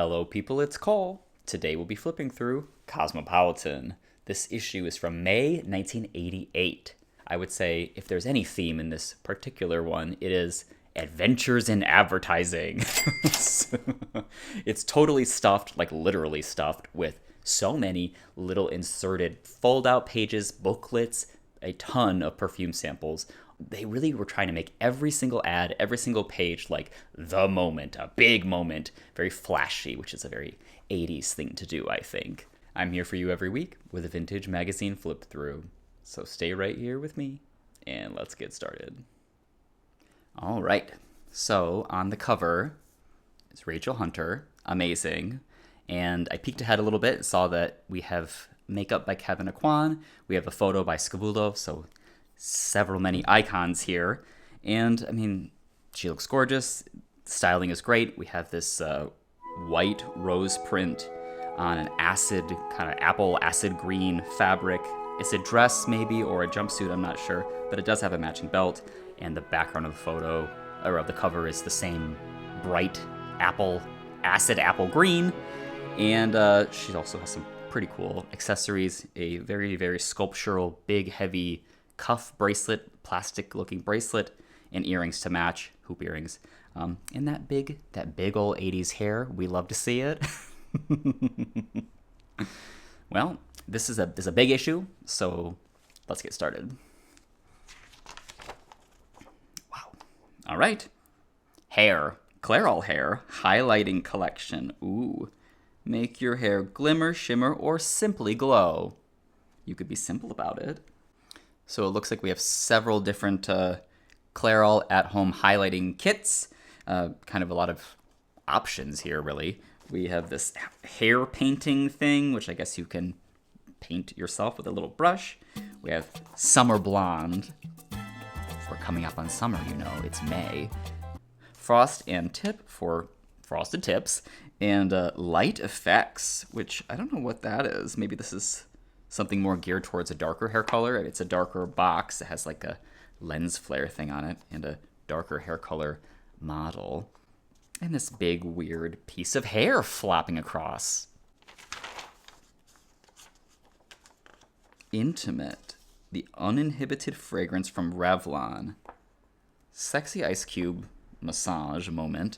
Hello, people, it's Cole. Today we'll be flipping through Cosmopolitan. This issue is from May 1988. I would say if there's any theme in this particular one, it is adventures in advertising. It's totally stuffed, like literally stuffed, with so many little inserted fold-out pages, booklets, a ton of perfume samples. They really were trying to make every single ad, every single page like the moment, a big moment, very flashy, which is a very 80s thing to do, I think. I'm here for you every week with a vintage magazine flip through. So stay right here with me and let's get started. All right. So on the cover is Rachel Hunter, amazing. And I peeked ahead a little bit and saw that we have makeup by Kevin Aquan. We have a photo by Scavullo, so many icons here. And I mean, she looks gorgeous. Styling is great. We have this white rose print on an acid, kind of apple acid green fabric. It's a dress maybe, or a jumpsuit, I'm not sure, but it does have a matching belt. And the background of the photo, or of the cover, is the same bright acid apple green. And she also has some pretty cool accessories, a very, very sculptural, big, heavy cuff bracelet, plastic looking bracelet, and earrings to match, hoop earrings. And that big old 80s hair, we love to see it. Well, this is a big issue, so let's get started. Wow. All right. Hair. Clairol hair highlighting collection. Ooh. Make your hair glimmer, shimmer, or simply glow. You could be simple about it. So it looks like we have several different Clairol at-home highlighting kits. Kind of a lot of options here, really. We have this hair painting thing, which I guess you can paint yourself with a little brush. We have Summer Blonde. We're coming up on summer, you know. It's May. Frost and Tip for frosted tips. And Light Effects, which I don't know what that is. Maybe this is something more geared towards a darker hair color. It's a darker box. It has like a lens flare thing on it and a darker hair color model. And this big weird piece of hair flopping across. Intimate, the uninhibited fragrance from Revlon. Sexy ice cube massage moment.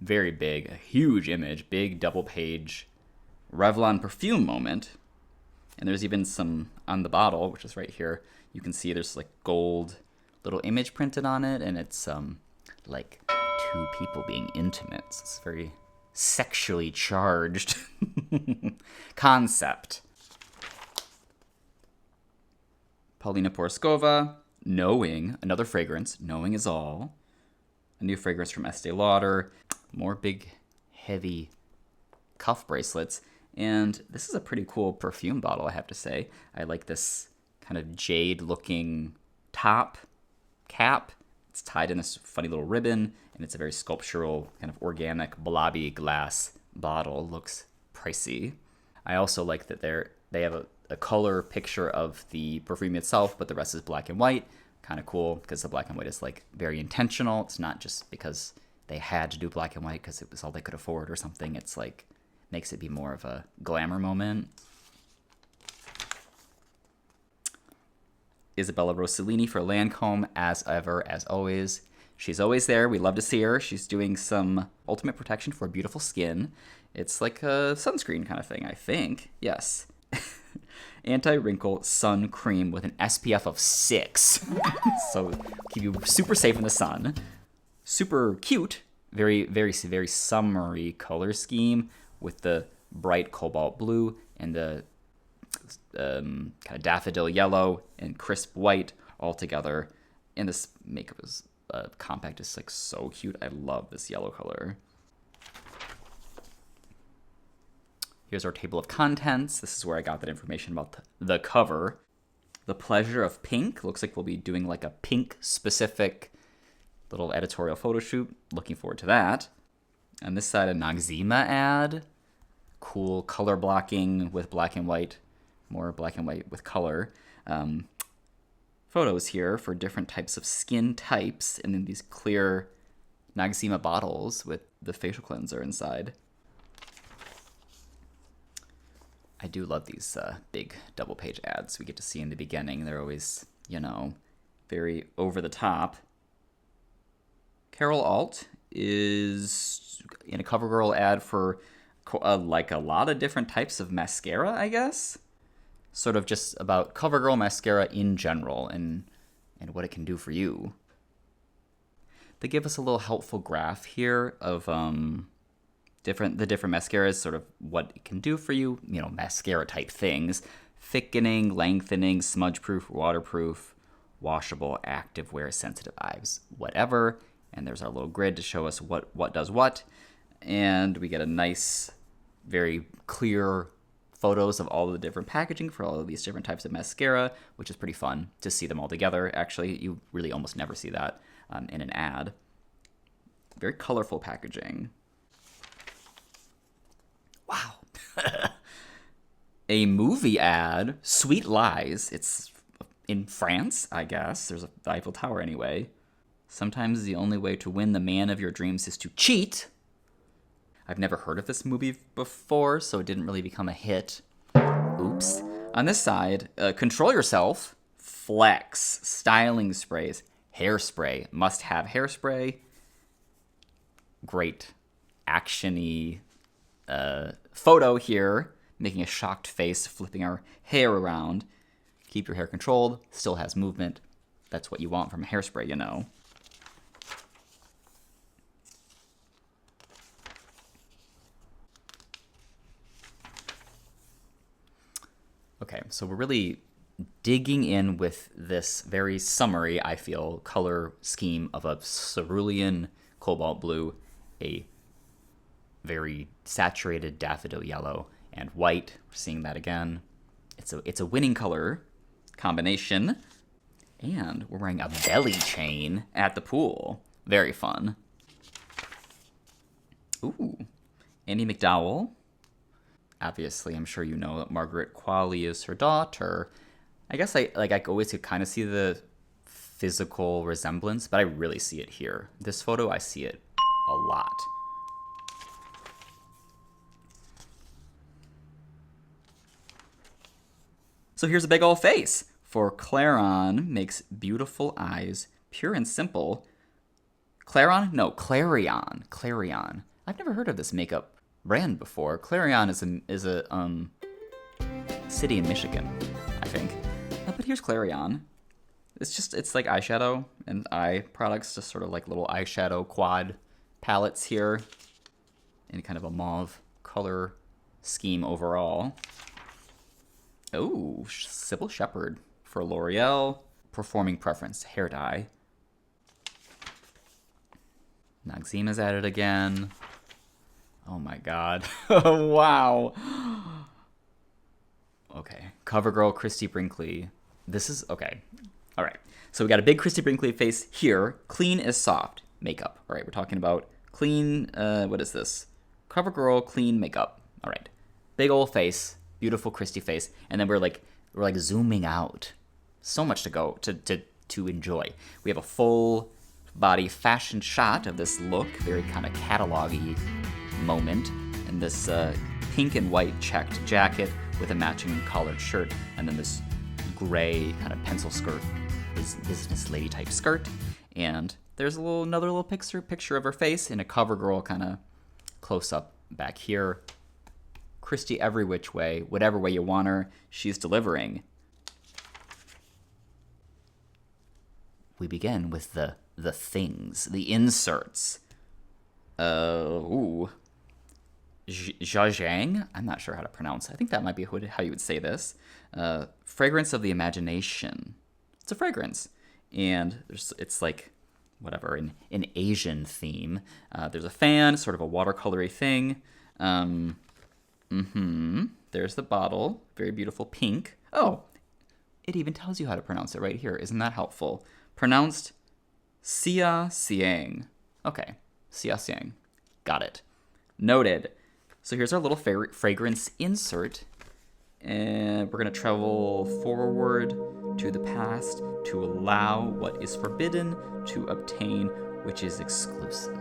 Very big, a huge image, big double page Revlon perfume moment. And there's even some on the bottle, which is right here. You can see there's like gold little image printed on it, and it's like two people being intimate. So it's very sexually charged concept. Paulina Porizkova, Knowing, another fragrance. Knowing is all. A new fragrance from Estee Lauder. More big, heavy cuff bracelets. And this is a pretty cool perfume bottle, I have to say. I like this kind of jade-looking cap. It's tied in this funny little ribbon, and it's a very sculptural, kind of organic, blobby glass bottle. Looks pricey. I also like that they have a color picture of the perfume itself, but the rest is black and white. Kind of cool, because the black and white is like very intentional. It's not just because they had to do black and white because it was all they could afford or something. It's like makes it be more of a glamour moment. Isabella Rossellini for Lancome, as ever, as always. She's always there. We love to see her. She's doing some ultimate protection for beautiful skin. It's like a sunscreen kind of thing, I think. Yes. Anti-wrinkle sun cream with an SPF of 6. So keep you super safe in the sun. Super cute. Very, very, very summery color scheme with the bright cobalt blue and the kind of daffodil yellow and crisp white all together. And this makeup is compact is like so cute. I love this yellow color. Here's our table of contents. This is where I got that information about the cover. The Pleasure of Pink. Looks like we'll be doing like a pink specific little editorial photo shoot. Looking forward to that. On this side, a Noxzema ad. Cool color blocking with black and white. More black and white with color. Photos here for different types of skin types. And then these clear Noxzema bottles with the facial cleanser inside. I do love these big double-page ads we get to see in the beginning. They're always, very over the top. Carol Alt is in a CoverGirl ad for like a lot of different types of mascara, I guess. Sort of just about CoverGirl mascara in general and what it can do for you. They give us a little helpful graph here of the different mascaras, sort of what it can do for you, mascara type things. Thickening, lengthening, smudge-proof, waterproof, washable, active wear, sensitive eyes, whatever. And there's our little grid to show us what does what. And we get a nice, very clear photos of all of the different packaging for all of these different types of mascara, which is pretty fun to see them all together. Actually, you really almost never see that in an ad. Very colorful packaging. Wow. A movie ad, Sweet Lies. It's in France, I guess. There's the Eiffel Tower anyway. Sometimes the only way to win the man of your dreams is to cheat. I've never heard of this movie before, so it didn't really become a hit. Oops. On this side, Control Yourself, Flex, styling sprays, hairspray, must-have hairspray. Great action-y photo here, making a shocked face, flipping our hair around. Keep your hair controlled, still has movement. That's what you want from a hairspray, Okay, so we're really digging in with this very summery, I feel, color scheme of a cerulean cobalt blue, a very saturated daffodil yellow, and white. We're seeing that again. It's a winning color combination. And we're wearing a belly chain at the pool. Very fun. Ooh, Annie McDowell. Obviously, I'm sure you know that Margaret Qualley is her daughter. I guess I always could kind of see the physical resemblance, but I really see it here. This photo, I see it a lot. So here's a big old face. For Clairon makes beautiful eyes, pure and simple. Clairon? No, Clarion. Clarion. I've never heard of this makeup brand before. Clarion is a city in Michigan, I think. But here's Clarion. It's like eyeshadow and eye products, just sort of like little eyeshadow quad palettes here. In kind of a mauve color scheme overall. Oh, Sybil Shepherd for L'Oreal. Performing Preference hair dye. Noxema's at it again. Oh my god. Wow. Okay. CoverGirl Christie Brinkley. This is... Okay. All right. So we got a big Christie Brinkley face here. Clean is soft makeup. All right. We're talking about clean... what is this? CoverGirl clean makeup. All right. Big old face. Beautiful Christie face. And then we're like zooming out. So much to go to enjoy. We have a full body fashion shot of this look. Very kind of catalog-y moment. And this pink and white checked jacket with a matching collared shirt. And then this gray kind of pencil skirt, business lady type skirt. And there's another little picture of her face in a CoverGirl kind of close up back here. Christie every which way, whatever way you want her, she's delivering. We begin with the things, the inserts. Zhajang? I'm not sure how to pronounce it. I think that might be how you would say this. Fragrance of the Imagination. It's a fragrance. And it's like, whatever, an Asian theme. There's a fan, sort of a watercolory thing. There's the bottle. Very beautiful pink. Oh, it even tells you how to pronounce it right here. Isn't that helpful? Pronounced Xia Xiang. Okay, Xia Xiang. Got it. Noted. So here's our little fragrance insert. And we're going to travel forward to the past to allow what is forbidden to obtain which is exclusive.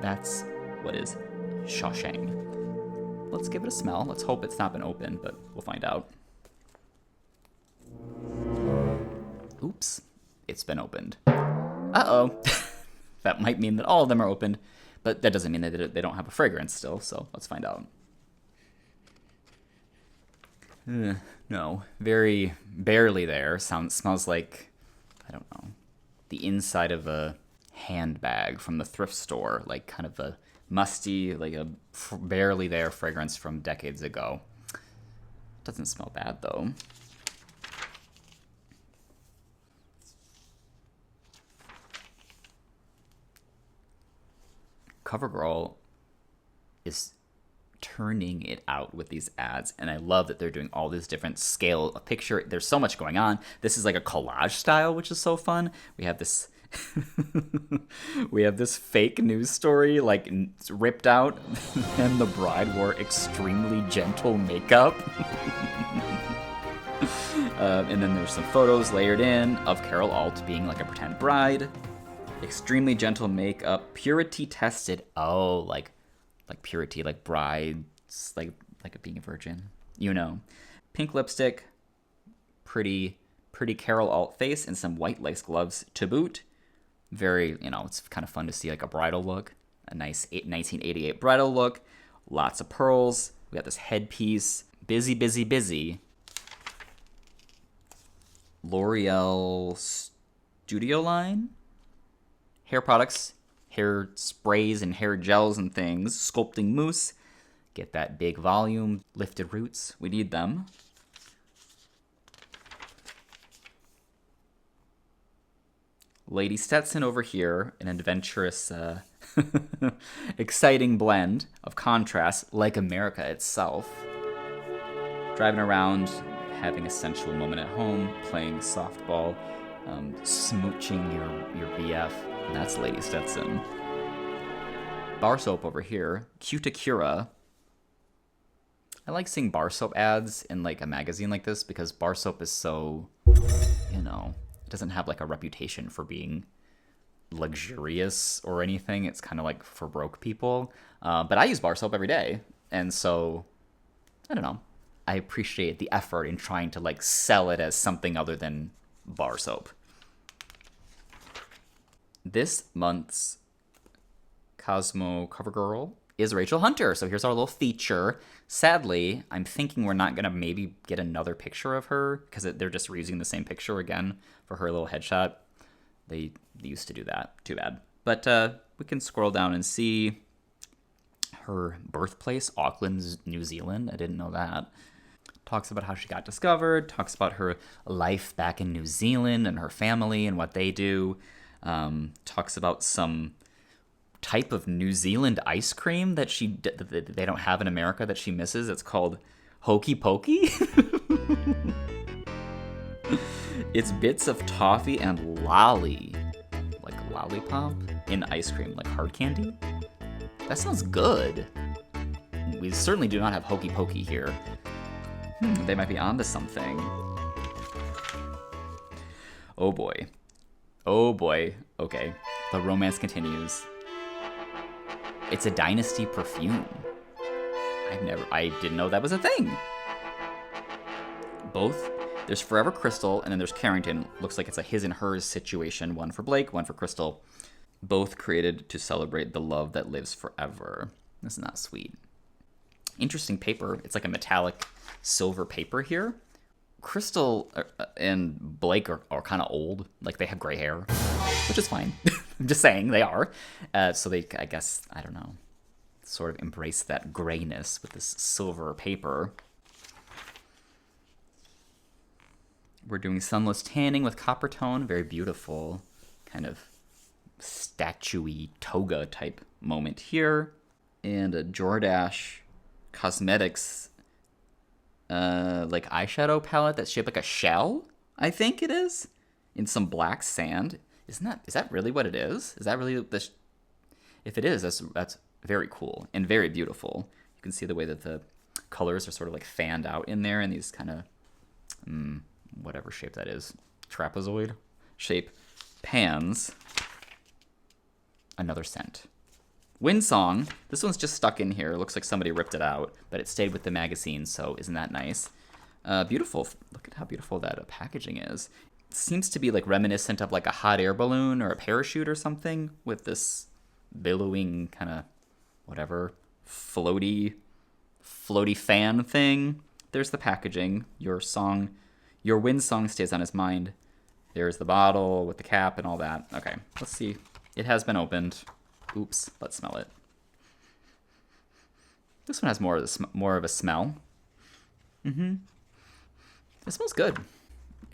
That's what is Shawshank. let's give it a smell. Let's hope it's not been opened, but we'll find out. Oops, it's been opened. Uh-oh. That might mean that all of them are opened, but that doesn't mean that they don't have a fragrance still, so let's find out. No, very barely there. Smells like, I don't know, the inside of a handbag from the thrift store, like kind of a musty, like a barely there fragrance from decades ago. Doesn't smell bad though. CoverGirl is turning it out with these ads, and I love that they're doing all this different scale of picture. There's so much going on. This is like a collage style, which is so fun. We have this we have this fake news story like ripped out and the bride wore extremely gentle makeup. And then there's some photos layered in of Carol Alt being like a pretend bride. Extremely gentle makeup, purity tested. Oh, like purity, like brides, like being a virgin, you know. Pink lipstick, pretty Carol Alt face, and some white lace gloves to boot. Very, you know, it's kind of fun to see like a bridal look, a nice 1988 bridal look. Lots of pearls. We got this headpiece. Busy, busy, busy. L'Oreal Studio line. Hair products, hair sprays and hair gels and things. Sculpting mousse. Get that big volume. Lifted roots. We need them. Lady Stetson over here. An adventurous, exciting blend of contrast, like America itself. Driving around, having a sensual moment at home, playing softball, smooching your BF. And that's Lady Stetson. Bar soap over here. Cuticura. I like seeing bar soap ads in like a magazine like this because bar soap is so, you know, it doesn't have like a reputation for being luxurious or anything. It's kind of like for broke people. But I use bar soap every day. And so, I don't know. I appreciate the effort in trying to like sell it as something other than bar soap. This month's Cosmo cover girl is Rachel Hunter. So here's our little feature. Sadly, I'm thinking we're not going to maybe get another picture of her because they're just reusing the same picture again for her little headshot. They used to do that. Too bad. But we can scroll down and see her birthplace, Auckland, New Zealand. I didn't know that. Talks about how she got discovered. Talks about her life back in New Zealand and her family and what they do. Talks about some type of New Zealand ice cream that they don't have in America that she misses. It's called Hokey Pokey. It's bits of toffee and lolly, like lollipop in ice cream, like hard candy. That sounds good. We certainly do not have Hokey Pokey here. They might be onto something. Oh boy. Oh boy. Okay. The romance continues. It's a Dynasty perfume. I didn't know that was a thing. Both. There's Forever Crystal, and then there's Carrington. Looks like it's a his and hers situation. One for Blake, one for Crystal. Both created to celebrate the love that lives forever. Isn't that sweet? Interesting paper. It's like a metallic silver paper here. Crystal and Blake are kind of old. Like, they have gray hair, which is fine. I'm just saying they are. So they, I guess, I don't know, sort of embrace that grayness with this silver paper. We're doing sunless tanning with copper tone. Very beautiful. Kind of statuey toga type moment here. And a Jordache Cosmetics like eyeshadow palette that's shaped like a shell, I think it is, in some black sand. Is that really what it is? Is that really this? If it is, that's very cool and very beautiful. You can see the way that the colors are sort of like fanned out in there in these kind of whatever shape that is, trapezoid shape pans. Another scent. Windsong. This one's just stuck in here. It looks like somebody ripped it out, but it stayed with the magazine, so isn't that nice? Beautiful. Look at how beautiful that packaging is. It seems to be like reminiscent of like a hot air balloon or a parachute or something with this billowing kind of whatever floaty fan thing. There's the packaging. Your Windsong stays on his mind. There's the bottle with the cap and all that. Okay, let's see. It has been opened. Oops, let's smell it. This one has more of a smell. It smells good.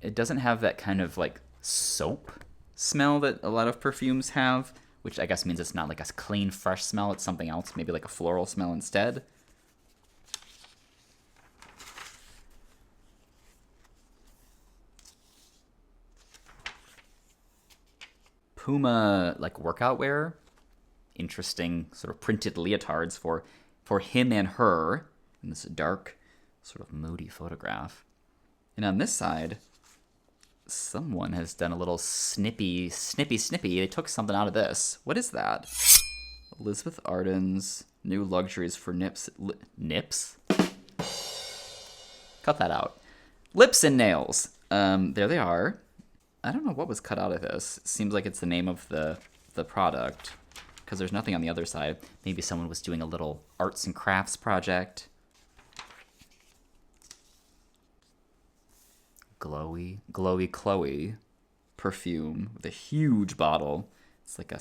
It doesn't have that kind of like soap smell that a lot of perfumes have, which I guess means it's not like a clean, fresh smell. It's something else, maybe like a floral smell instead. Puma like workout wear. Interesting sort of printed leotards for him and her in this dark, sort of moody photograph. And on this side, someone has done a little snippy. They took something out of this. What is that? Elizabeth Arden's new luxuries for nips. Nips? Cut that out. Lips and nails. There they are. I don't know what was cut out of this. It seems like it's the name of the product, because there's nothing on the other side. Maybe someone was doing a little arts and crafts project. Glowy Chloe perfume with a huge bottle. It's like a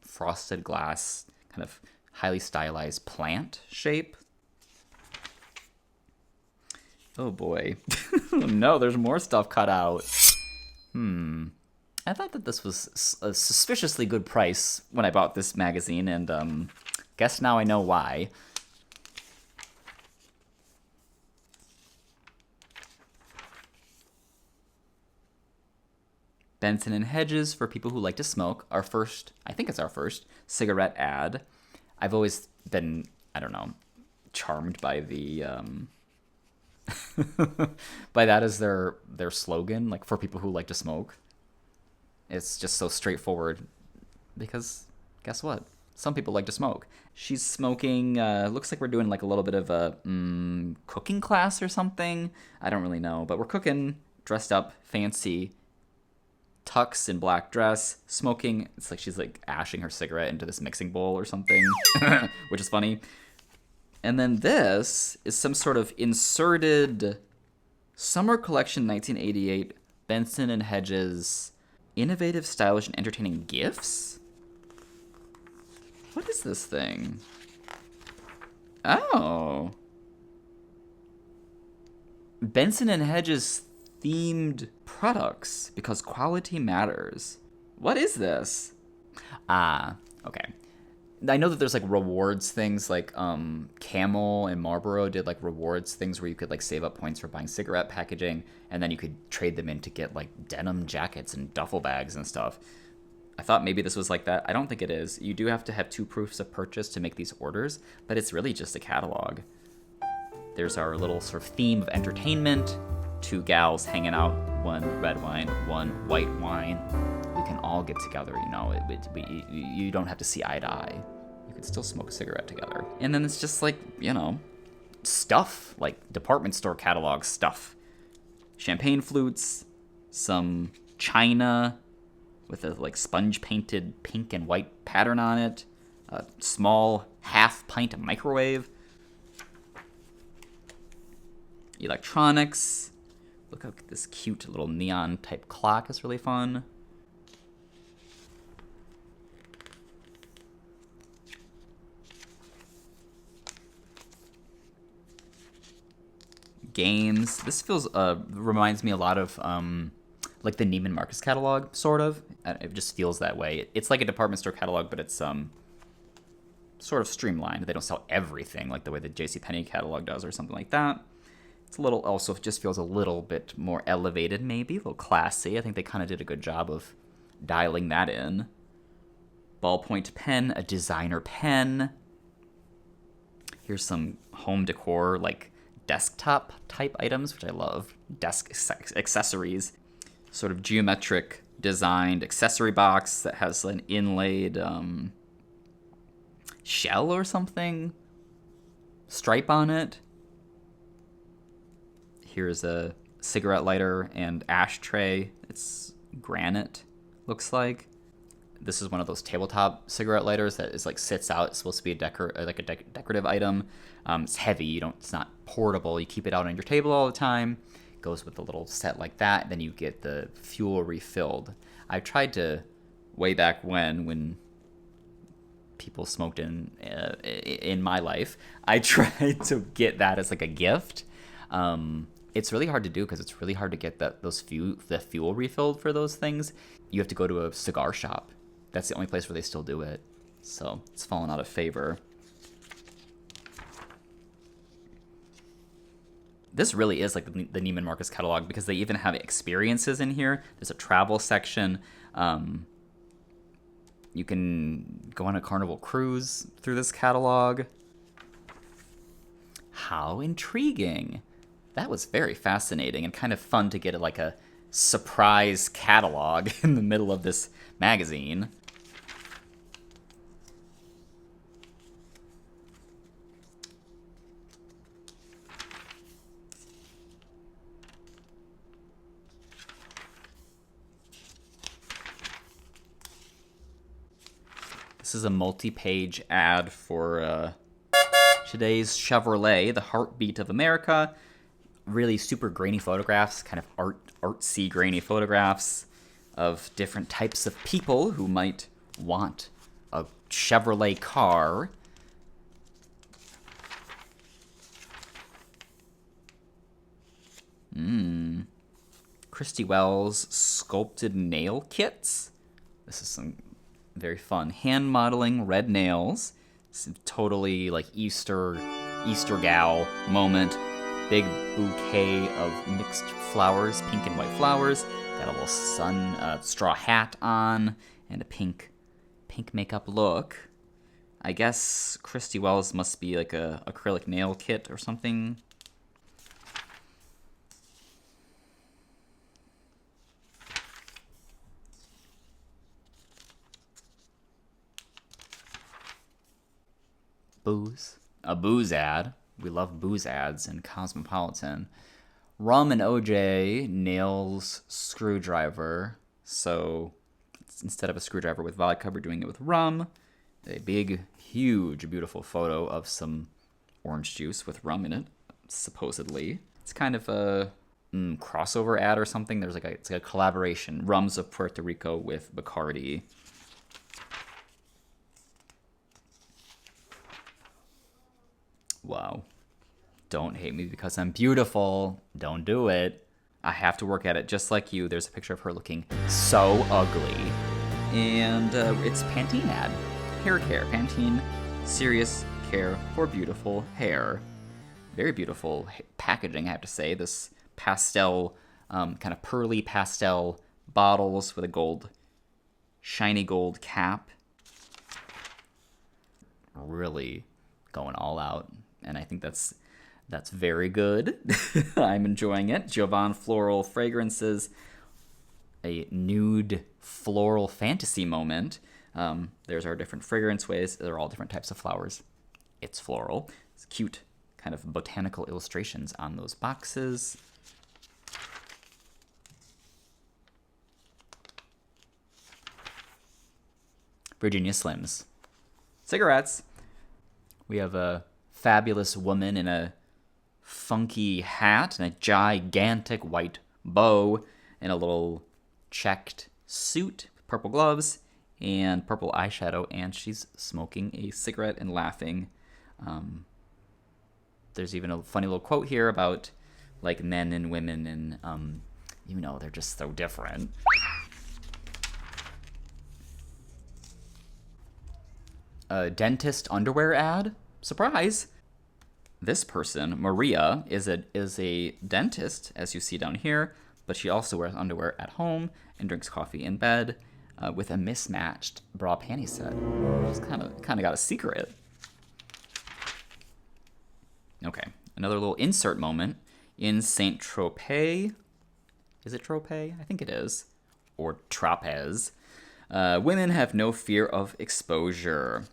frosted glass, kind of highly stylized plant shape. Oh boy. Oh no, there's more stuff cut out. I thought that this was a suspiciously good price when I bought this magazine, and guess now I know why. Benson and Hedges for people who like to smoke. I think it's our first cigarette ad. I've always been, I don't know, charmed by the by that as their slogan, like for people who like to smoke. It's just so straightforward because guess what? Some people like to smoke. She's smoking, looks like we're doing like a little bit of a cooking class or something. I don't really know, but we're cooking, dressed up, fancy, tux in black dress, smoking. It's like she's like ashing her cigarette into this mixing bowl or something, which is funny. And then this is some sort of inserted Summer Collection 1988 Benson and Hedges innovative, stylish, and entertaining gifts? What is this thing? Oh. Benson and Hedges themed products because quality matters. What is this? Okay. I know that there's like rewards things, like Camel and Marlboro did like rewards things where you could like save up points for buying cigarette packaging, and then you could trade them in to get like denim jackets and duffel bags and stuff. I thought maybe this was like that. I don't think it is. You do have to have 2 proofs of purchase to make these orders, but it's really just a catalog. There's our little sort of theme of entertainment. 2 gals hanging out, 1 red wine, 1 white wine. We can all get together, you know. You don't have to see eye to eye. You could still smoke a cigarette together. And then it's just like, you know, stuff, like department store catalog stuff. Champagne flutes, some china with a like sponge painted pink and white pattern on it, a small half-pint microwave, electronics. Look at this cute little neon type clock is really fun. Games. This feels reminds me a lot of like the Neiman Marcus catalog, sort of. It just feels that way. It's like a department store catalog, but it's sort of streamlined. They don't sell everything like the way the JCPenney catalog does or something like that. It's a little, also just feels a little bit more elevated, maybe a little classy. I think they kind of did a good job of dialing that in. Ballpoint pen, a designer pen. Here's some home decor, like desktop type items, which I love. Desk accessories. Sort of geometric designed accessory box that has an inlaid shell or something. Stripe on it. Here's a cigarette lighter and ashtray. It's granite, looks like. This is one of those tabletop cigarette lighters that is like sits out. It's supposed to be a decorative item. It's heavy. It's not portable. You keep it out on your table all the time. It goes with a little set like that. Then you get the fuel refilled. I tried to way back when people smoked in my life. I tried to get that as like a gift. It's really hard to do because it's really hard to get the fuel refilled for those things. You have to go to a cigar shop. That's the only place where they still do it. So it's fallen out of favor. This really is like the Neiman Marcus catalog because they even have experiences in here. There's a travel section. You can go on a Carnival cruise through this catalog. How intriguing. That was very fascinating and kind of fun to get like a surprise catalog in the middle of this magazine. This is a multi-page ad for today's Chevrolet, the heartbeat of America. Really super grainy photographs, kind of artsy grainy photographs of different types of people who might want a Chevrolet car. Christie Wells sculpted nail kits. This is some very fun hand modeling red nails. It's totally like Easter gal moment. Big bouquet of mixed flowers, pink and white flowers. Got a little straw hat on and a pink makeup look. I guess Christie Wells must be like a acrylic nail kit or something. Booze. A booze ad. We love booze ads in Cosmopolitan. Rum and OJ nails screwdriver. So instead of a screwdriver with vodka, we're doing it with rum. A big, huge, beautiful photo of some orange juice with rum in it, supposedly. It's kind of a crossover ad or something. It's like a collaboration. Rums of Puerto Rico with Bacardi. Wow. Don't hate me because I'm beautiful. Don't do it. I have to work at it just like you. There's a picture of her looking so ugly. And it's Pantene ad. Hair care. Pantene Serious Care for Beautiful Hair. Very beautiful packaging, I have to say. This pastel, kind of pearly pastel bottles with a shiny gold cap. Really going all out. And I think that's very good. I'm enjoying it. Jovan Floral Fragrances. A nude floral fantasy moment. There's our different fragrance ways. They're all different types of flowers. It's floral. It's cute kind of botanical illustrations on those boxes. Virginia Slims. Cigarettes. We have a fabulous woman in a funky hat and a gigantic white bow and a little checked suit, purple gloves, and purple eyeshadow, and she's smoking a cigarette and laughing. There's even a funny little quote here about like men and women and they're just so different. A dentist underwear ad. Surprise! This person, Maria, is a dentist, as you see down here, but she also wears underwear at home and drinks coffee in bed with a mismatched bra panty set. She's kind of got a secret. Okay, another little insert moment in Saint Tropez. Is it Tropez? I think it is. Or Trapez. Women have no fear of exposure.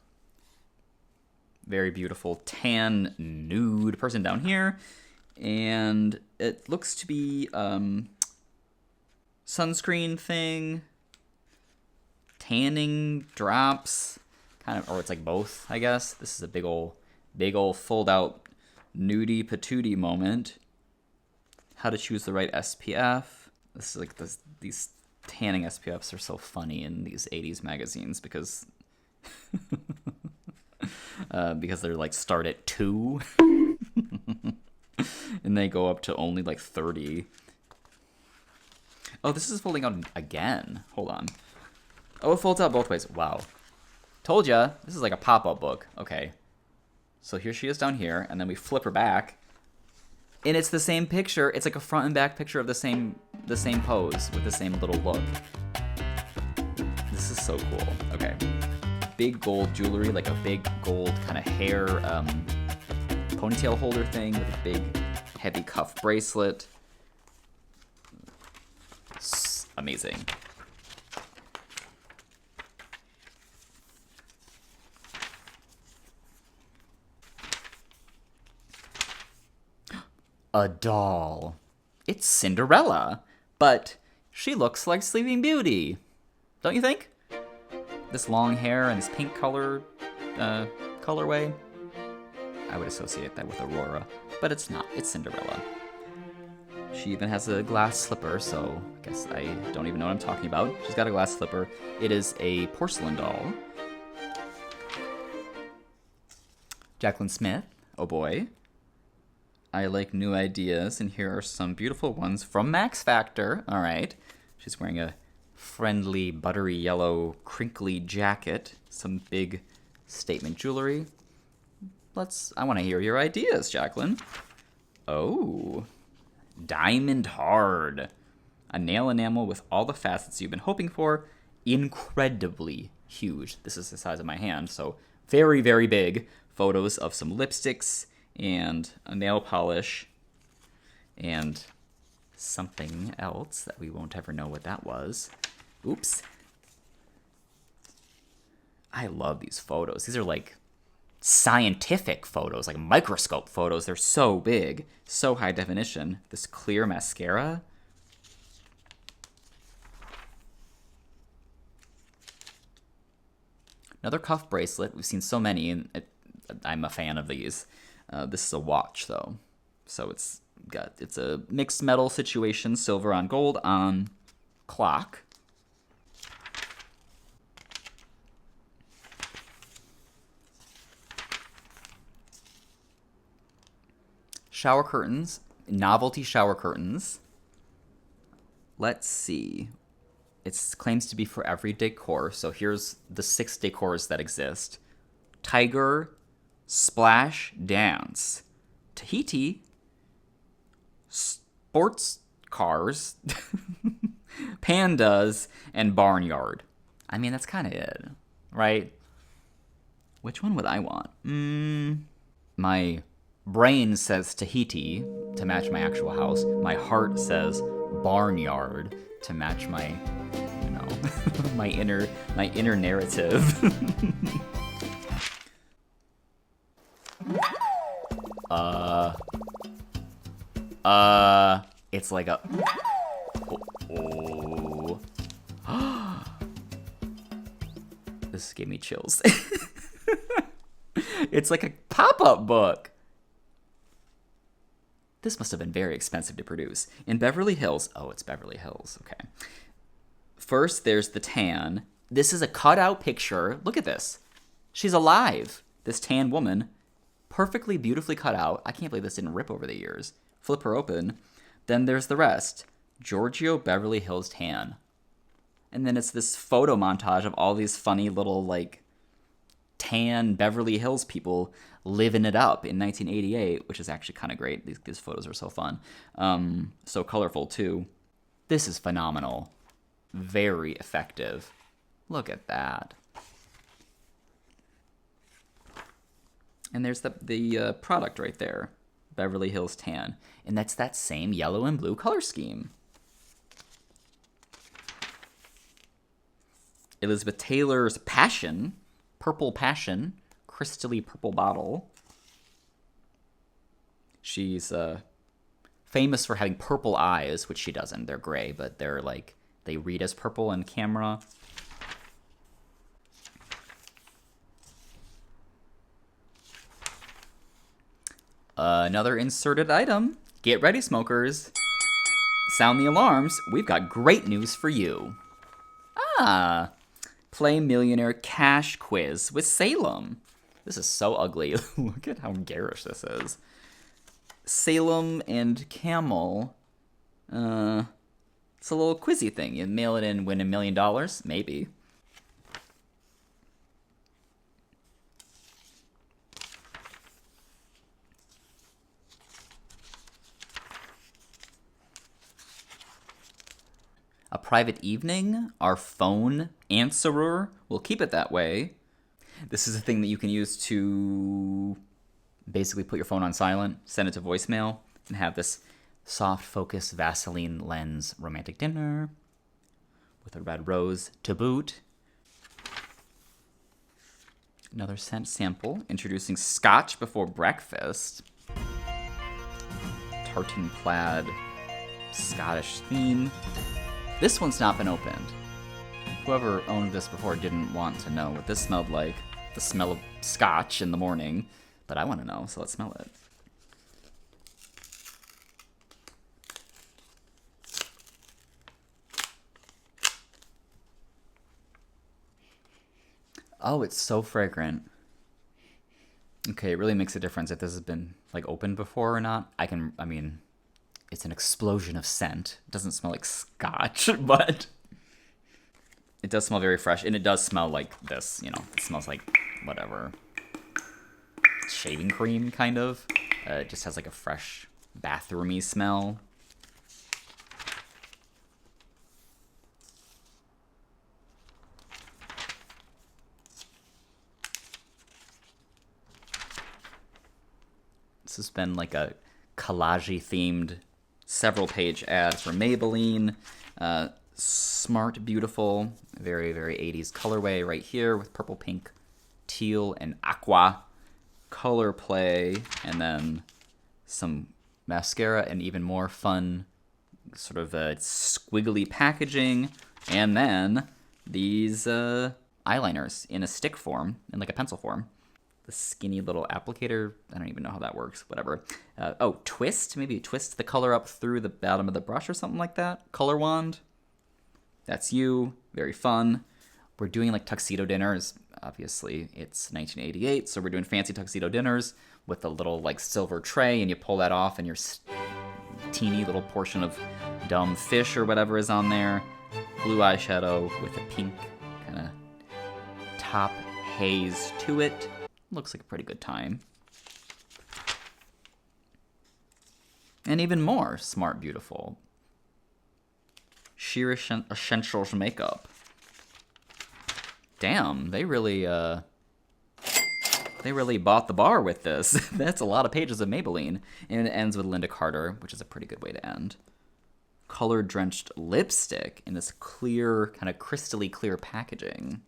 Very beautiful tan nude person down here. And it looks to be sunscreen thing, tanning drops, kind of, or it's like both, I guess. This is a big old fold out nudie patootie moment. How to choose the right SPF. This is like these tanning SPFs are so funny in these 80s magazines because because they're like start at 2 and they go up to only like 30. Oh, this is folding out again. Hold on. Oh, it folds out both ways. Wow. Told ya. This is like a pop-up book. Okay. So here she is down here, and then we flip her back. And it's the same picture. It's like a front and back picture of the same pose with the same little look. This is so cool. Okay. Big gold jewelry, like a big gold kind of hair ponytail holder thing with a big heavy cuff bracelet. Amazing. A doll. It's Cinderella, but she looks like Sleeping Beauty. Don't you think? This long hair and this pink colorway. I would associate that with Aurora, but it's not. It's Cinderella. She even has a glass slipper, so I guess I don't even know what I'm talking about. She's got a glass slipper. It is a porcelain doll. Jaclyn Smith. Oh boy. I like new ideas, and here are some beautiful ones from Max Factor. All right. She's wearing a friendly, buttery yellow, crinkly jacket. Some big statement jewelry. I want to hear your ideas, Jaclyn. Oh. Diamond Hard. A nail enamel with all the facets you've been hoping for. Incredibly huge. This is the size of my hand, so very, very big. Photos of some lipsticks and a nail polish and something else that we won't ever know what that was. Oops. I love these photos. These are like scientific photos, like microscope photos. They're so big, so high definition. This clear mascara. Another cuff bracelet. We've seen so many, and I'm a fan of these. This is a watch, though. So it's a mixed metal situation, silver on gold on clock. Shower curtains, novelty shower curtains. Let's see. It claims to be for every decor. So here's the 6 decors that exist. Tiger, Splash, Dance, Tahiti, Sports Cars, Pandas, and Barnyard. I mean, that's kind of it, right? Which one would I want? My brain says Tahiti to match my actual house. My heart says Barnyard to match my, you know, my inner narrative. It's like a This gave me chills. It's like a pop-up book. This must have been very expensive to produce. In Beverly Hills. Oh, it's Beverly Hills. Okay. First, there's the tan. This is a cutout picture. Look at this. She's alive. This tan woman. Perfectly, beautifully cut out. I can't believe this didn't rip over the years. Flip her open. Then there's the rest. Giorgio Beverly Hills tan. And then it's this photo montage of all these funny little, like, tan Beverly Hills people living it up in 1988, which is actually kind of great. These photos are so fun. So colorful, too. This is phenomenal. Very effective. Look at that. And there's the product right there. Beverly Hills Tan. And that's that same yellow and blue color scheme. Elizabeth Taylor's Passion. Purple Passion. crystally purple bottle. She's famous for having purple eyes, which she doesn't. They're gray, but they're like, they read as purple on camera. Another inserted item. Get ready, smokers. Sound the alarms. We've got great news for you. Ah, play Millionaire Cash Quiz with Salem. This is so ugly. Look at how garish this is. Salem and Camel. It's a little quizzy thing. You mail it in, win $1 million? Maybe. A private evening, our phone answerer. We'll keep it that way. This is a thing that you can use to basically put your phone on silent, send it to voicemail, and have this soft focus Vaseline lens romantic dinner with a red rose to boot. Another scent sample, introducing Scotch before breakfast. Tartan plaid Scottish theme. This one's not been opened. Whoever owned this before didn't want to know what this smelled like. The smell of Scotch in the morning. But I want to know, so let's smell it. Oh, it's so fragrant. Okay, it really makes a difference if this has been like opened before or not. I mean, it's an explosion of scent. It doesn't smell like Scotch, but it does smell very fresh, and it does smell like this, you know. It smells like whatever. Shaving cream, kind of. It just has like a fresh, bathroomy smell. This has been like a collage-y themed several page ad for Maybelline. Smart, beautiful, very, very 80s colorway right here with purple, pink, teal, and aqua color play. And then some mascara and even more fun sort of squiggly packaging. And then these eyeliners in a stick form, in like a pencil form. The skinny little applicator. I don't even know how that works. Whatever. Oh, twist. Maybe twist the color up through the bottom of the brush or something like that. Color wand. That's you. Very fun. We're doing like tuxedo dinners. Obviously, it's 1988, so we're doing fancy tuxedo dinners with a little like silver tray, and you pull that off, and your teeny little portion of dumb fish or whatever is on there. Blue eyeshadow with a pink kind of top haze to it. Looks like a pretty good time. And even more smart, beautiful. Sheer Essentials makeup. Damn, they really bought the bar with this. That's a lot of pages of Maybelline. And it ends with Lynda Carter, which is a pretty good way to end. Color-drenched lipstick in this clear, kind of crystally clear packaging.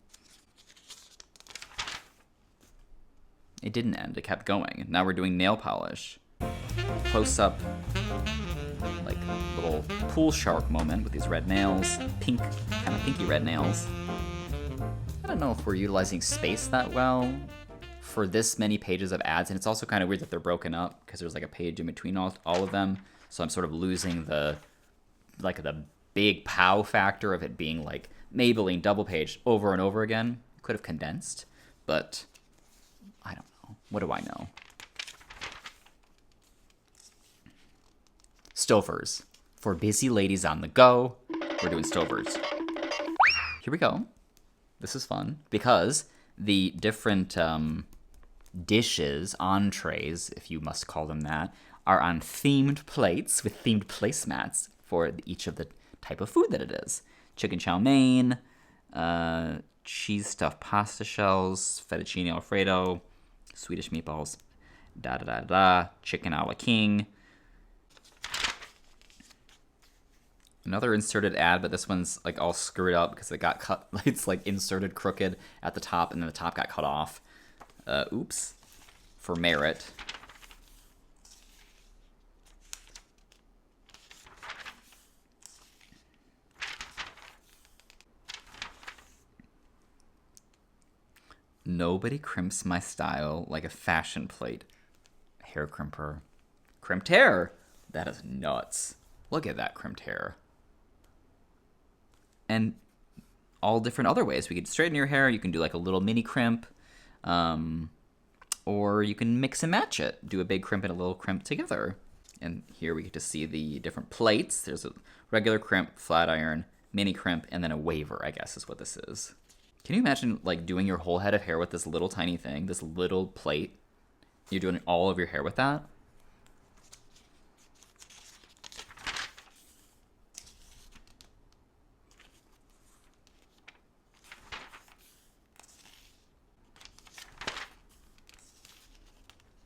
It didn't end, it kept going. Now we're doing nail polish. Close up, like little pool shark moment with these red nails. Pink, kind of pinky red nails. I don't know if we're utilizing space that well for this many pages of ads. And it's also kind of weird that they're broken up because there's like a page in between all of them. So I'm sort of losing the big pow factor of it being like Maybelline double page over and over again. Could have condensed, but I don't know. What do I know? Stovers. For busy ladies on the go, we're doing Stovers. Here we go. This is fun because the different dishes, entrees, if you must call them that, are on themed plates with themed placemats for each of the type of food that it is. Chicken chow mein, cheese stuffed pasta shells, fettuccine alfredo, Swedish meatballs, chicken a la king. Another inserted ad, but this one's like all screwed up because it got cut. It's like inserted crooked at the top, and then the top got cut off. Oops. For merit. Nobody crimps my style like a fashion plate. Hair crimper. Crimped hair? That is nuts. Look at that crimped hair. And all different other ways. We could straighten your hair. You can do like a little mini crimp. Or you can mix and match it. Do a big crimp and a little crimp together. And here we get to see the different plates. There's a regular crimp, flat iron, mini crimp, and then a waver, I guess is what this is. Can you imagine like doing your whole head of hair with this little tiny thing, this little plate? You're doing all of your hair with that?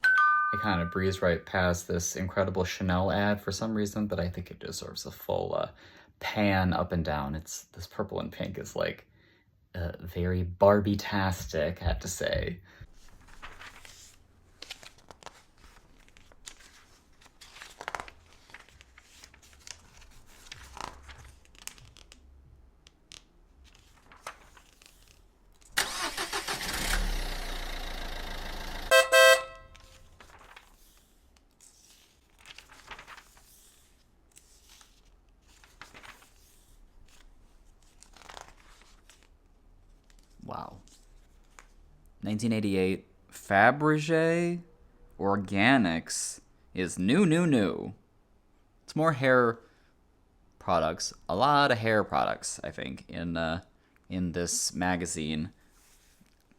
I kind of breezed right past this incredible Chanel ad for some reason, but I think it deserves a full pan up and down. This purple and pink is like very Barbie-tastic, I have to say. Wow. 1988, Fabergé Organics is new. It's more hair products, a lot of hair products, I think, in this magazine.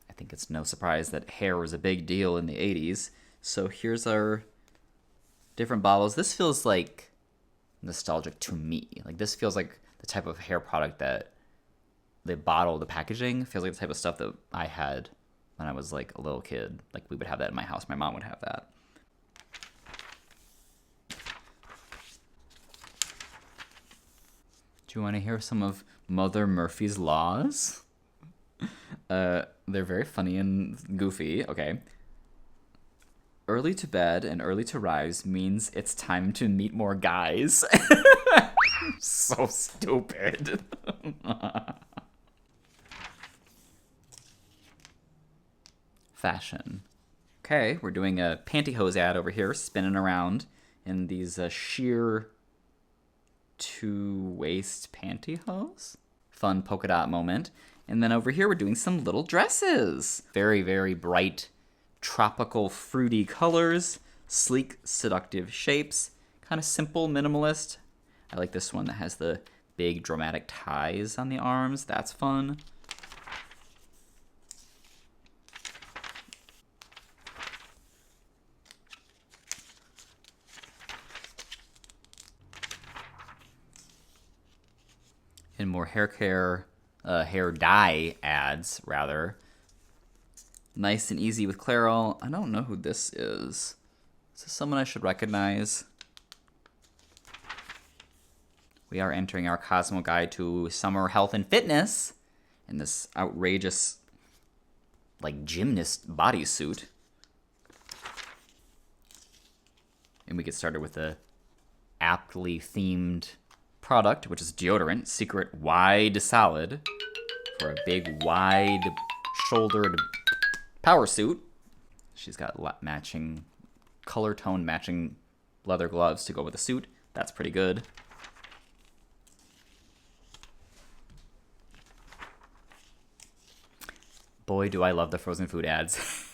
I think it's no surprise that hair was a big deal in the 80s. So here's our different bottles. This feels like nostalgic to me. Like this feels like the type of hair product that the bottle, the packaging feels like the type of stuff that I had when I was like a little kid. Like we would have that in my house. My mom would have that. Do you want to hear some of Mother Murphy's laws? They're very funny and goofy. Okay. Early to bed and early to rise means it's time to meet more guys. So stupid. Fashion. Okay, we're doing a pantyhose ad over here, spinning around in these sheer two-waist pantyhose. Fun polka dot moment. And then over here we're doing some little dresses. Very, very bright, tropical, fruity colors, sleek, seductive shapes, kind of simple, minimalist. I like this one that has the big dramatic ties on the arms. That's fun. And more hair care, hair dye ads, rather. Nice and easy with Clairol. I don't know who this is. Is this someone I should recognize? We are entering our Cosmo guide to summer health and fitness in this outrageous, like, gymnast bodysuit. And we get started with a aptly themed product, which is deodorant, Secret Wide Solid, for a big, wide-shouldered power suit. She's got matching, color tone matching leather gloves to go with the suit. That's pretty good. Boy, do I love the frozen food ads.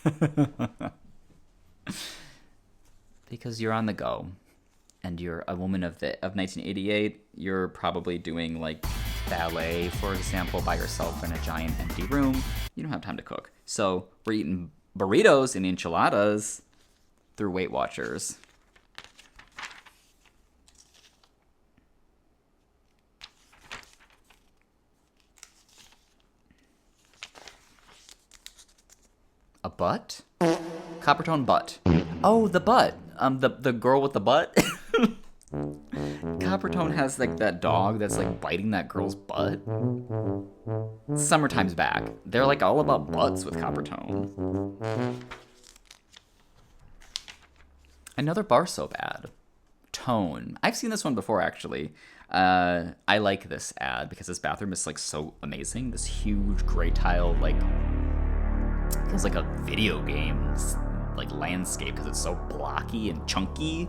Because you're on the go. And you're a woman of 1988, you're probably doing like ballet, for example, by yourself in a giant empty room. You don't have time to cook. So we're eating burritos and enchiladas through Weight Watchers. A butt? Copper tone butt. Oh, the butt. The girl with the butt. Coppertone has like that dog that's like biting that girl's butt. Summertime's back. They're like all about butts with Coppertone. Another bar soap ad. Tone. I've seen this one before, actually. I like this ad because this bathroom is like so amazing. This huge gray tile, like, feels like a video game like landscape because it's so blocky and chunky.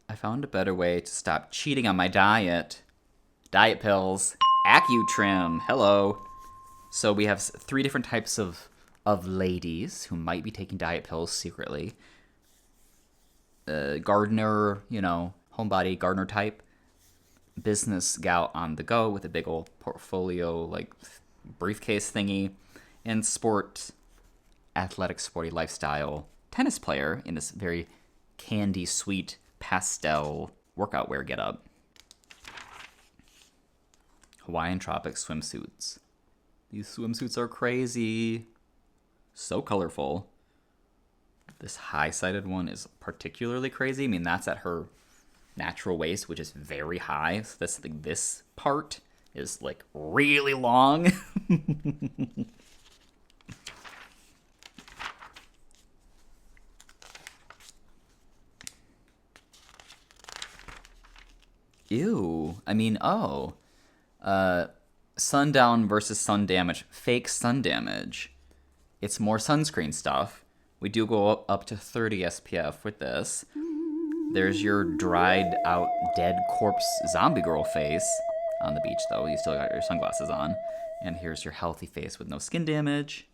I found a better way to stop cheating on my diet. Diet pills. AccuTrim. Hello. So we have 3 different types of ladies who might be taking diet pills secretly. Gardener, homebody gardener type. Business gal on the go with a big old portfolio, like briefcase thingy. And athletic, sporty lifestyle tennis player in this very candy sweet pastel workout wear getup. Hawaiian tropic swimsuits. These swimsuits are crazy. So colorful. This high-sided one is particularly crazy. I mean, that's at her natural waist, which is very high. So this part is like really long. Ew. I mean, sundown versus sun damage. Fake sun damage. It's more sunscreen stuff. We do go up to 30 SPF with this. There's your dried out dead corpse zombie girl face on the beach, though. You still got your sunglasses on. And here's your healthy face with no skin damage.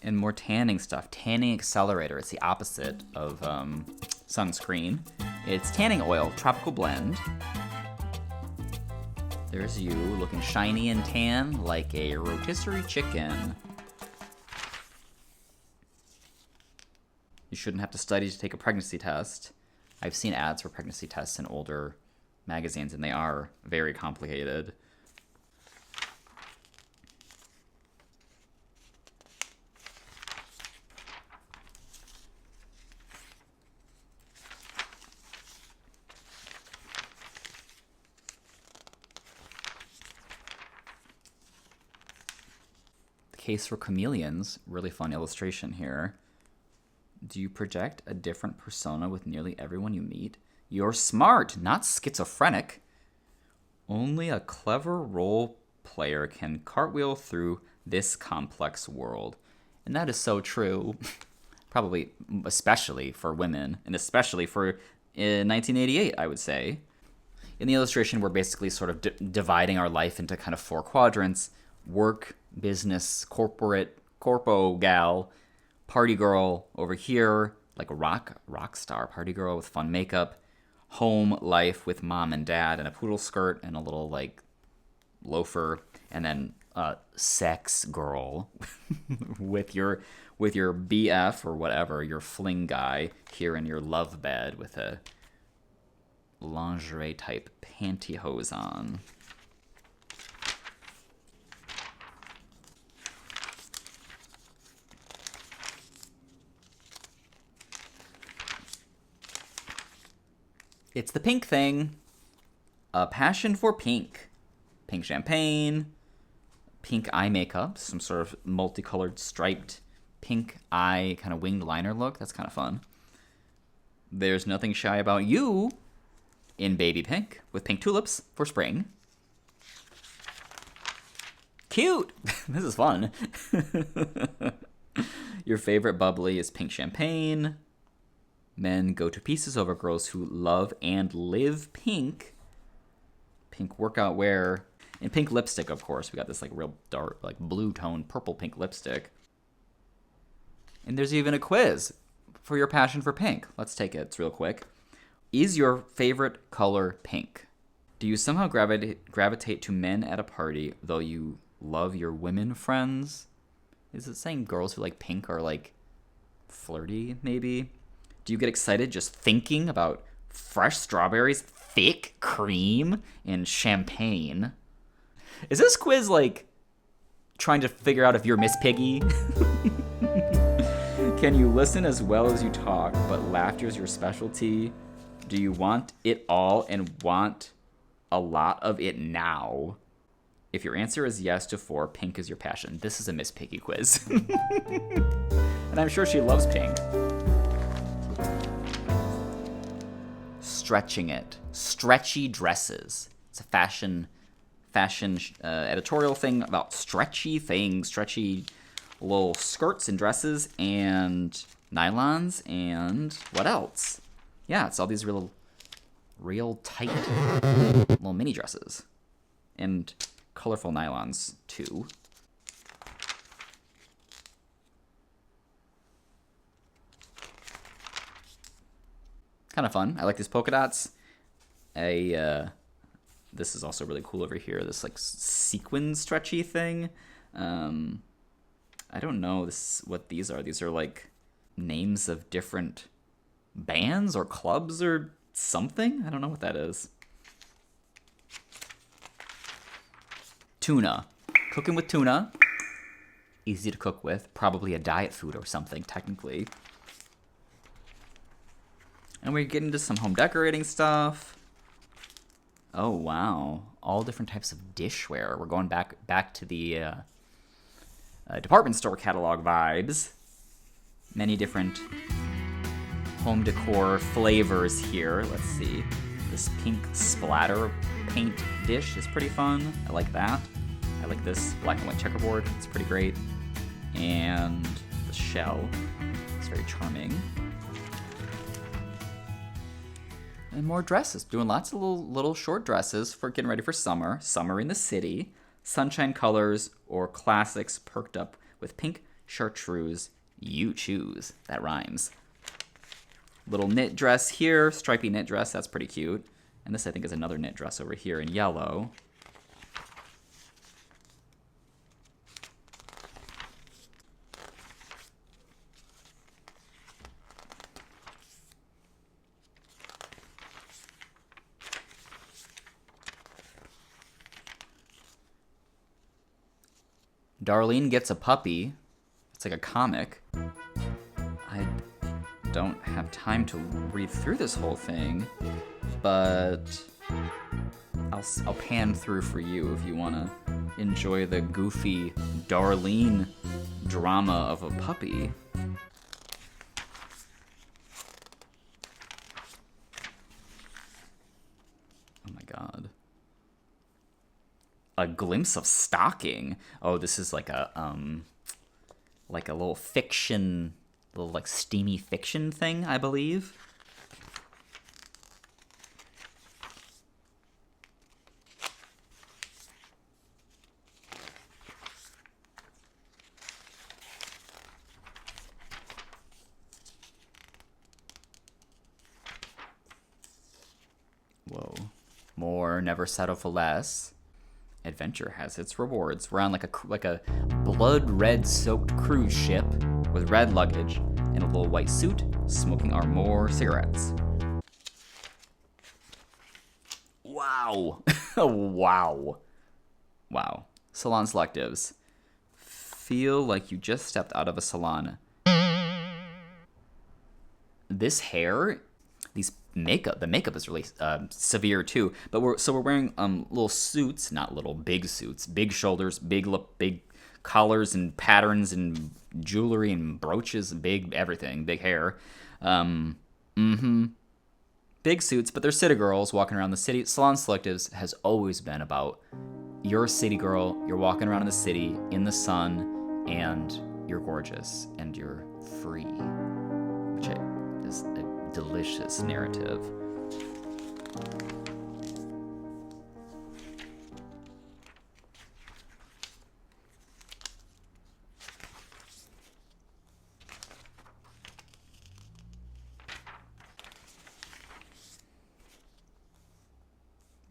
And more tanning stuff. Tanning accelerator. It's the opposite of sunscreen. It's tanning oil, tropical blend. There's you looking shiny and tan like a rotisserie chicken. You shouldn't have to study to take a pregnancy test. I've seen ads for pregnancy tests in older magazines, and they are very complicated. Case for chameleons. Really fun illustration here. Do you project a different persona with nearly everyone you meet? You're smart, not schizophrenic. Only a clever role player can cartwheel through this complex world. And that is so true. Probably especially for women, and especially for 1988, I would say. In the illustration, we're basically sort of dividing our life into kind of 4 quadrants. Work, business, corporate, corpo gal, party girl over here, like a rock star party girl with fun makeup, home life with mom and dad and a poodle skirt and a little like loafer, and then sex girl with your BF or whatever, your fling guy here in your love bed with a lingerie type pantyhose on. It's the pink thing. A passion for pink. Pink champagne. Pink eye makeup. Some sort of multicolored striped pink eye kind of winged liner look. That's kind of fun. There's nothing shy about you in baby pink with pink tulips for spring. Cute. This is fun. Your favorite bubbly is pink champagne. Men go to pieces over girls who love and live pink. Pink workout wear. And pink lipstick, of course. We got this like real dark, like blue tone, purple pink lipstick. And there's even a quiz for your passion for pink. Let's take it. It's real quick. Is your favorite color pink? Do you somehow gravitate to men at a party, though you love your women friends? Is it saying girls who like pink are like flirty, maybe? Do you get excited just thinking about fresh strawberries, thick cream, and champagne? Is this quiz like trying to figure out if you're Miss Piggy? Can you listen as well as you talk, but laughter is your specialty? Do you want it all and want a lot of it now? If your answer is yes to 4, pink is your passion. This is a Miss Piggy quiz. And I'm sure she loves pink. Stretching it. Stretchy dresses. It's a fashion editorial thing about stretchy things, stretchy little skirts and dresses and nylons and what else? Yeah, it's all these real tight little mini dresses and colorful nylons too. Kind of fun. I like these polka dots. This is also really cool over here. This like sequin stretchy thing. I don't know what these are. These are like names of different bands or clubs or something. I don't know what that is. Tuna. Cooking with tuna. Easy to cook with. Probably a diet food or something, technically. And we're getting into some home decorating stuff. Oh, wow. All different types of dishware. We're going back to the department store catalog vibes. Many different home decor flavors here. Let's see. This pink splatter paint dish is pretty fun. I like that. I like this black and white checkerboard. It's pretty great. And the shell is very charming. And more dresses. Doing lots of little short dresses for getting ready for summer. Summer in the city. Sunshine colors or classics perked up with pink chartreuse. You choose. That rhymes. Little knit dress here. Stripy knit dress. That's pretty cute. And this, I think, is another knit dress over here in yellow. Darlene gets a puppy. It's like a comic. I don't have time to read through this whole thing, but I'll pan through for you if you want to enjoy the goofy Darlene drama of a puppy. Oh my god. A glimpse of stocking. Oh, this is like a little fiction, little like steamy fiction thing, I believe. Whoa. More, never settle for less. Adventure has its rewards. We're on like a blood red soaked cruise ship with red luggage and a little white suit, smoking our more cigarettes. Wow. Wow. Salon selectives. Feel like you just stepped out of a salon. This hair, the makeup is really severe too. But we're wearing little suits, not little, big suits, big shoulders, big collars and patterns and jewelry and brooches, big everything, big hair. Big suits, but they're city girls walking around the city. Salon Selectives has always been about you're a city girl, you're walking around in the city in the sun, and you're gorgeous and you're free, which is a delicious narrative.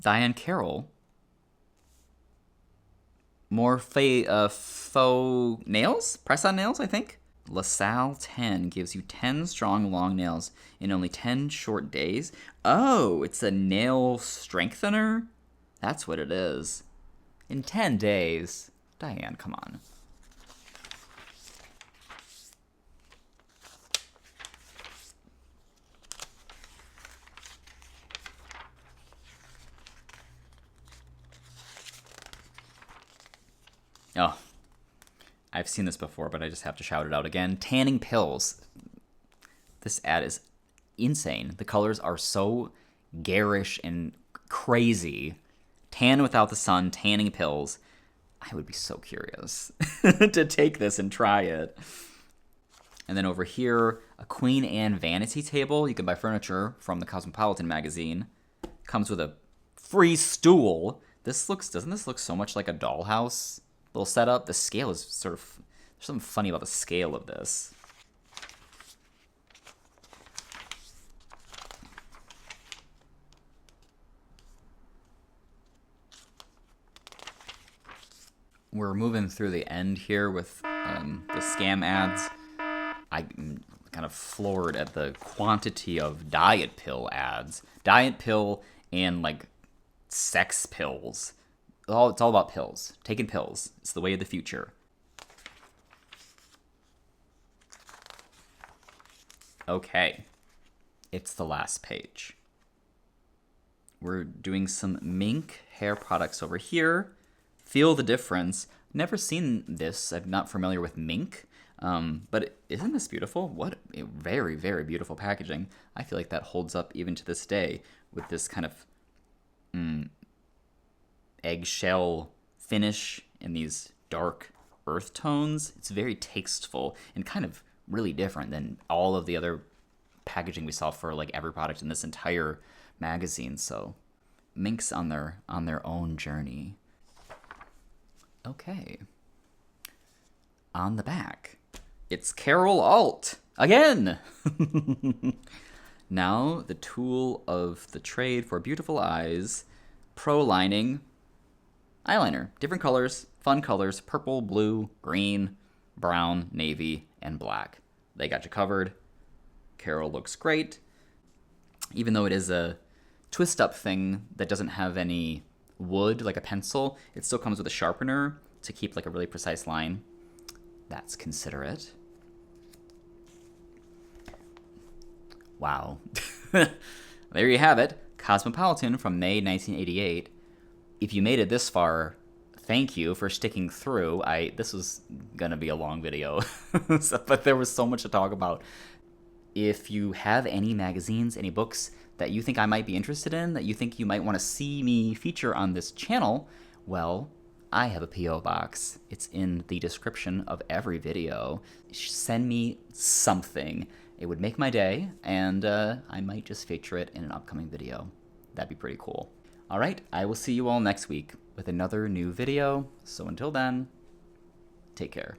Diane Carroll. More faux nails? Press-on nails, I think? LaSalle 10 gives you 10 strong long nails in only 10 short days. Oh, it's a nail strengthener? That's what it is. In 10 days. Diane, come on. Oh, I've seen this before, but I just have to shout it out again. Tanning pills. This ad is insane. The colors are so garish and crazy. Tan without the sun, tanning pills. I would be so curious to take this and try it. And then over here, a Queen Anne vanity table. You can buy furniture from the Cosmopolitan magazine. Comes with a free stool. Doesn't this look so much like a dollhouse little setup? The scale is sort of, there's something funny about the scale of this. We're moving through the end here with the scam ads. I'm kind of floored at the quantity of diet pill ads. Diet pill and like sex pills. It's all about pills. Taking pills. It's the way of the future. Okay. It's the last page. We're doing some mink hair products over here. Feel the difference. Never seen this. I'm not familiar with mink. But isn't this beautiful? What a very, very beautiful packaging. I feel like that holds up even to this day with this kind of eggshell finish and these dark earth tones. It's very tasteful and kind of really different than all of the other packaging we saw for like every product in this entire magazine. So minks on their own journey. Okay. On the back, it's Carol Alt again. Now the tool of the trade for beautiful eyes, pro lining, eyeliner, different colors, fun colors, purple, blue, green, brown, navy, and black. They got you covered. Carol looks great. Even though it is a twist-up thing that doesn't have any wood like a pencil, it still comes with a sharpener to keep like a really precise line. That's considerate. Wow. There you have it. Cosmopolitan from May 1988. If you made it this far, thank you for sticking through. This was gonna be a long video, but there was so much to talk about. If you have any magazines, any books that you think I might be interested in, that you think you might want to see me feature on this channel, well, I have a P.O. box. It's in the description of every video. Send me something. It would make my day, and I might just feature it in an upcoming video. That'd be pretty cool. All right, I will see you all next week with another new video. So until then, take care.